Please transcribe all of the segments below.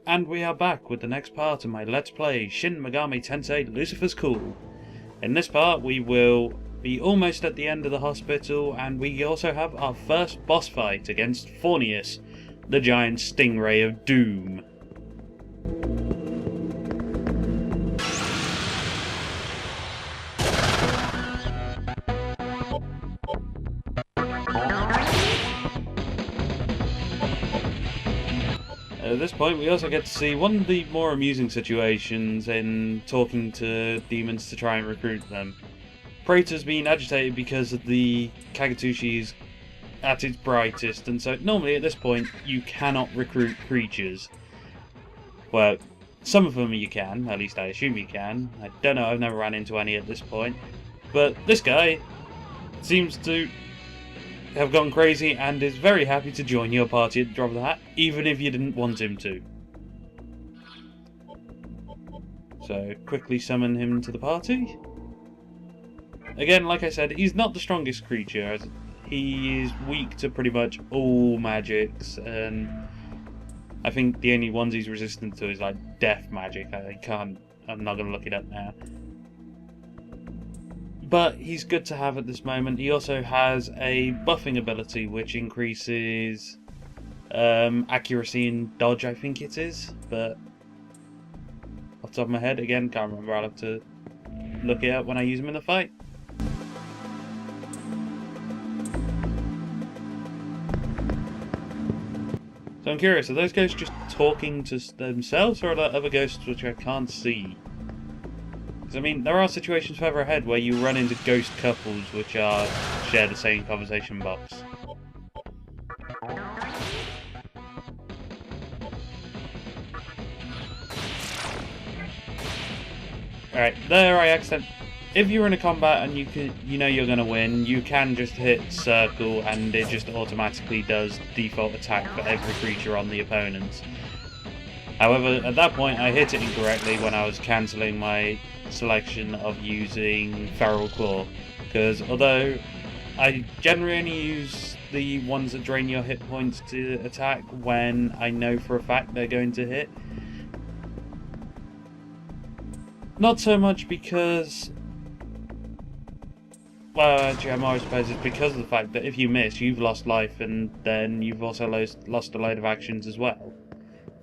And we are back with the next part of my Let's Play Shin Megami Tensei Lucifer's Call. In this part we will be almost at the end of the hospital, and we also have our first boss fight against Forneus, the giant stingray of doom. At this point we also get to see one of the more amusing situations in talking to demons to try and recruit them. Praetor's been agitated because of the Kagatushis at its brightest, and so normally at this point you cannot recruit creatures. Well, some of them you can, at least I assume you can. I don't know, I've never ran into any at this point. But this guy seems to have gone crazy and is very happy to join your party at the drop of the hat, even if you didn't want him to. So quickly summon him to the party. Again, like I said, he's not the strongest creature, as he is weak to pretty much all magics, and I think the only ones he's resistant to is like death magic. I'm not going to look it up now. But he's good to have at this moment. He also has a buffing ability which increases accuracy and dodge, I think it is. But off the top of my head, again, can't remember. I'll have to look it up when I use him in the fight. So I'm curious, are those ghosts just talking to themselves, or are there other ghosts which I can't see? Because, I mean, there are situations further ahead where you run into ghost couples which share the same conversation box. Alright, there I accidentally... If you're in a combat and you know you're going to win, you can just hit circle and it just automatically does default attack for every creature on the opponents. However, at that point I hit it incorrectly when I was cancelling my selection of using Feral Claw, because although I generally only use the ones that drain your hit points to attack when I know for a fact they're going to hit. Not so much because... well, actually, I more suppose it's because of the fact that if you miss, you've lost life, and then you've also lost a load of actions as well,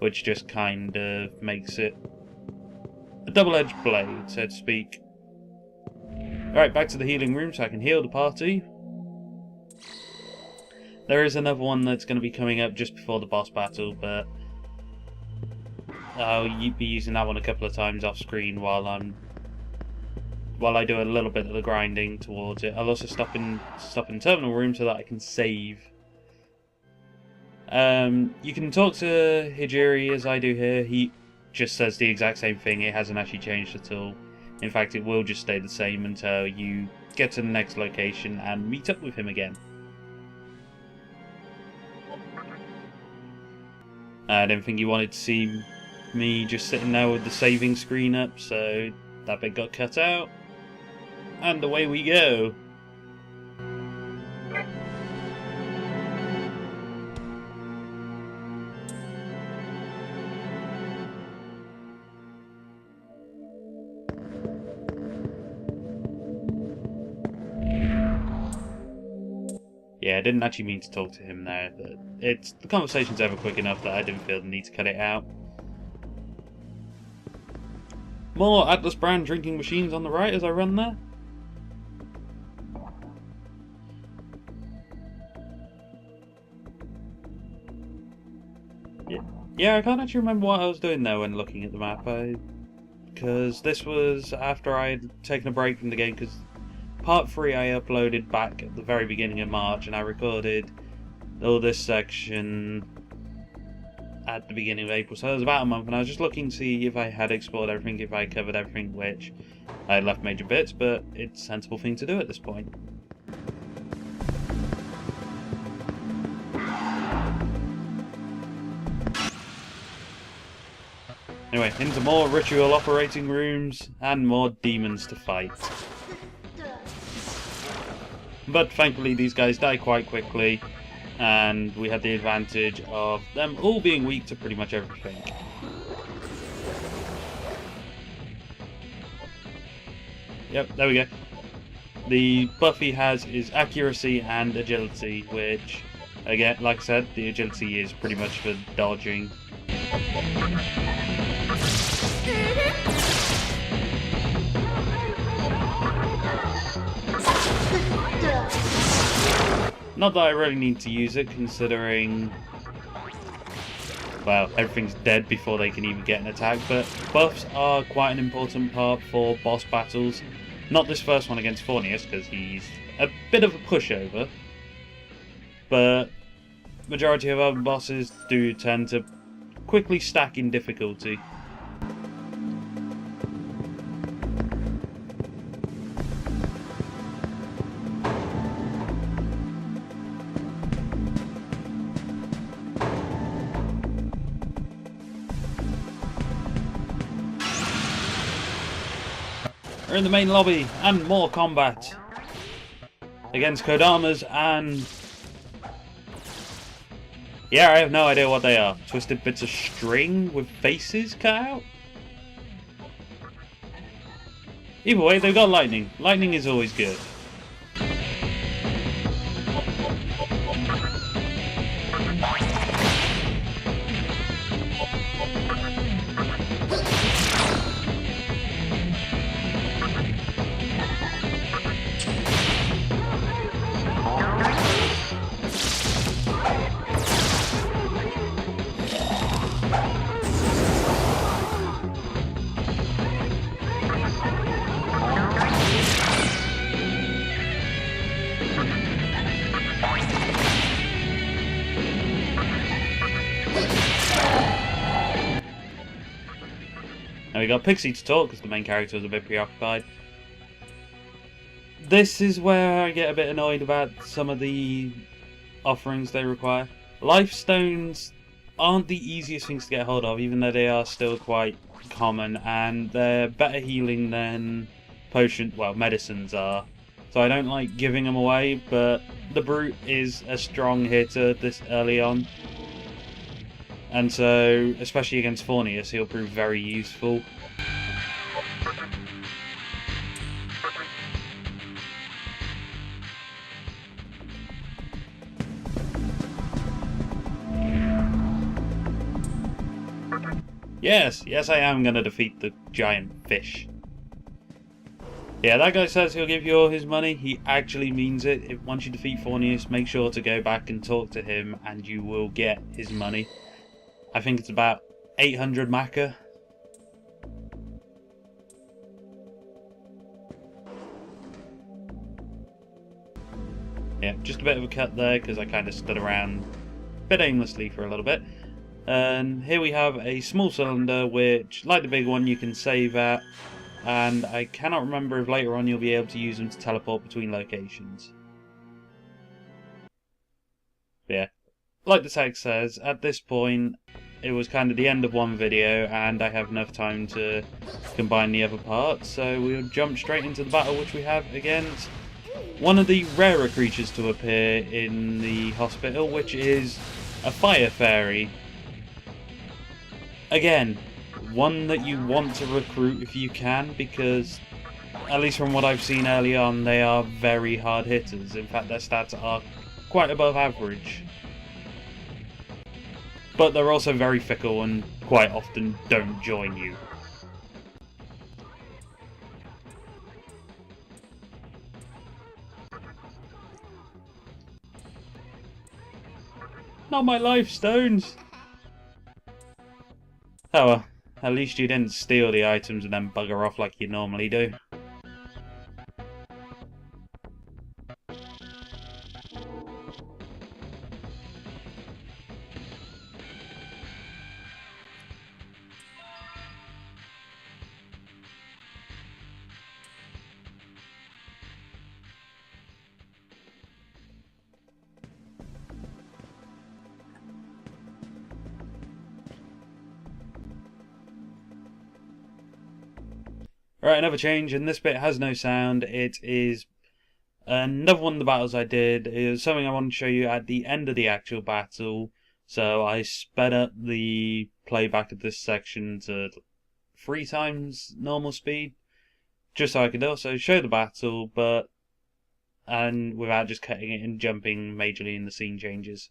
which just kind of makes it a double-edged blade, so to speak. Alright, back to the healing room so I can heal the party. There is another one that's going to be coming up just before the boss battle, but I'll be using that one a couple of times off screen while I do a little bit of the grinding towards it. I'll also stop in terminal room so that I can save. You can talk to Hijiri as I do here. He just says the exact same thing. It hasn't actually changed at all. In fact, it will just stay the same until you get to the next location and meet up with him again. I don't think you wanted to see me just sitting there with the saving screen up, so that bit got cut out. And away we go. Yeah, I didn't actually mean to talk to him there, but the conversation's ever quick enough that I didn't feel the need to cut it out. More Atlas brand drinking machines on the right as I run there. Yeah, I can't actually remember what I was doing there when looking at the map, because this was after I had taken a break from the game, because Part 3 I uploaded back at the very beginning of March, and I recorded all this section at the beginning of April, so it was about a month, and I was just looking to see if I had explored everything, if I covered everything, which I had left major bits, but it's a sensible thing to do at this point. Anyway, into more ritual operating rooms and more demons to fight. But thankfully these guys die quite quickly, and we had the advantage of them all being weak to pretty much everything. Yep, there we go. The buff he has is accuracy and agility, which, again, like I said, the agility is pretty much for dodging. Not that I really need to use it, considering, well, everything's dead before they can even get an attack, but buffs are quite an important part for boss battles. Not this first one against Forneus, because he's a bit of a pushover, but majority of other bosses do tend to quickly stack in difficulty. We're in the main lobby, and more combat against Kodamas and... yeah, I have no idea what they are. Twisted bits of string with faces cut out? Either way, they've got lightning. Lightning is always good. Now we got Pixie to talk because the main character was a bit preoccupied. This is where I get a bit annoyed about some of the offerings they require. Life stones aren't the easiest things to get hold of, even though they are still quite common, and they're better healing than medicines are. So I don't like giving them away, but the Brute is a strong hitter this early on. And so, especially against Forneus, he'll prove very useful. Yes, I am going to defeat the giant fish. Yeah, that guy says he'll give you all his money. He actually means it. Once you defeat Forneus, make sure to go back and talk to him, and you will get his money. I think it's about 800 Maka. Yeah, just a bit of a cut there because I kind of stood around a bit aimlessly for a little bit. And here we have a small cylinder which, like the big one, you can save at. And I cannot remember if later on you'll be able to use them to teleport between locations. But yeah, like the text says, at this point it was kind of the end of one video and I have enough time to combine the other parts, so we'll jump straight into the battle which we have against one of the rarer creatures to appear in the hospital, which is a fire fairy. Again, one that you want to recruit if you can, because at least from what I've seen early on, they are very hard hitters. In fact, their stats are quite above average. But they're also very fickle and quite often don't join you. Not my life stones! Oh well, at least you didn't steal the items and then bugger off like you normally do. Right, another change, and this bit has no sound. It is Another one of the battles I did is something I want to show you at the end of the actual battle, so I sped up the playback of this section to 3 times normal speed, just so I could also show the battle, and without just cutting it and jumping majorly in the scene changes.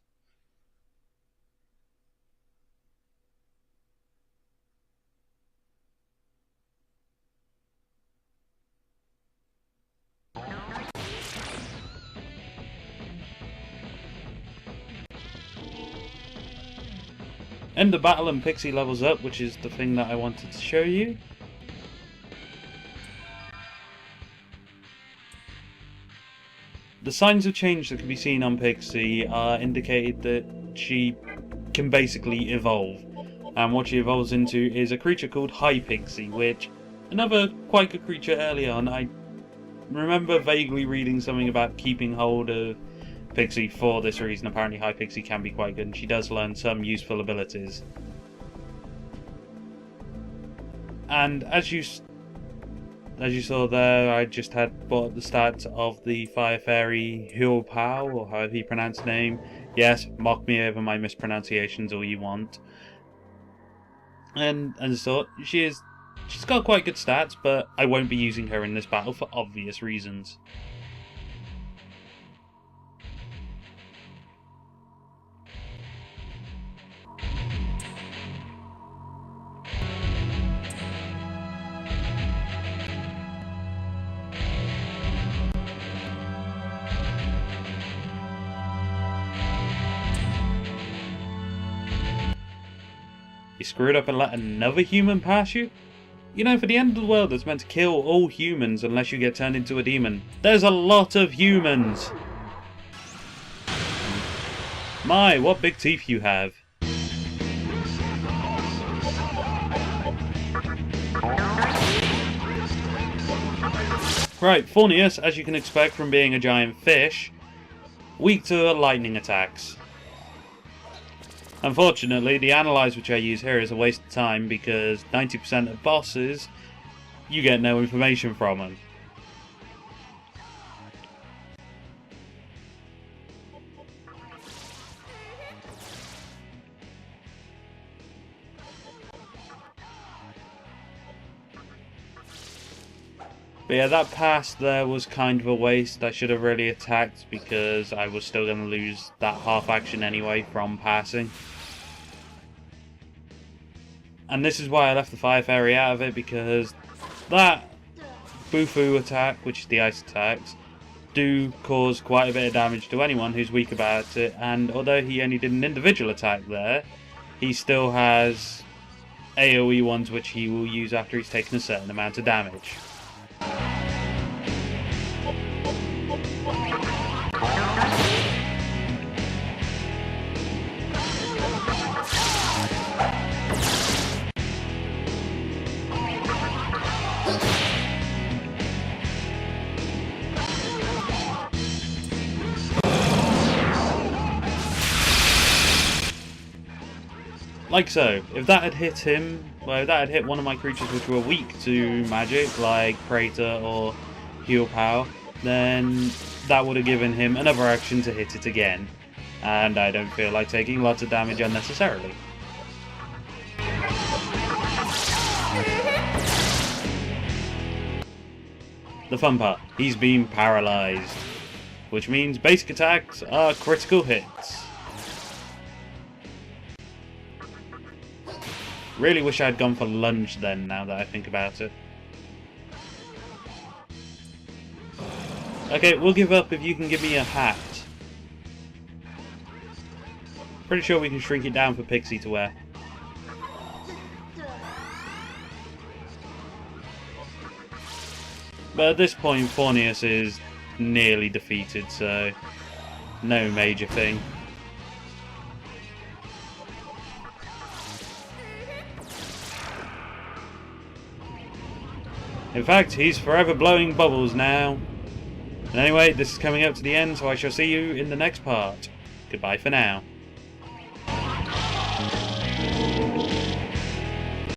End the battle and Pixie levels up, which is the thing that I wanted to show you. The signs of change that can be seen on Pixie are indicated that she can basically evolve. And what she evolves into is a creature called High Pixie, which, another quite good creature early on. I remember vaguely reading something about keeping hold of Pixie for this reason. Apparently High Pixie can be quite good, and she does learn some useful abilities. And as you saw there, I just had brought up the stats of the Fire Fairy Huo Pao, or however you pronounce the name. Yes, mock me over my mispronunciations all you want. And as I thought, she's got quite good stats, but I won't be using her in this battle for obvious reasons. You screwed up and let another human pass you? You know, for the end of the world that's meant to kill all humans unless you get turned into a demon, there's a lot of humans! My, what big teeth you have. Right, Forneus, as you can expect from being a giant fish, weak to lightning attacks. Unfortunately, the analyze which I use here is a waste of time because 90% of bosses, you get no information from them. But yeah, that pass there was kind of a waste. I should have really attacked because I was still going to lose that half action anyway from passing. And this is why I left the Fire Fairy out of it, because that Bufu attack, which is the ice attacks, do cause quite a bit of damage to anyone who's weak about it, and although he only did an individual attack there, he still has AoE ones which he will use after he's taken a certain amount of damage. Like so, if that had hit him, well, if that had hit one of my creatures which were weak to magic, like Praetor or Huo Pao, then that would have given him another action to hit it again. And I don't feel like taking lots of damage unnecessarily. The fun part, he's been paralysed, which means basic attacks are critical hits. Really wish I had gone for lunge then, now that I think about it. Okay, we'll give up if you can give me a hat. Pretty sure we can shrink it down for Pixie to wear. But at this point, Forneus is nearly defeated, so no major thing. In fact, he's forever blowing bubbles now. And anyway, this is coming up to the end, so I shall see you in the next part. Goodbye for now.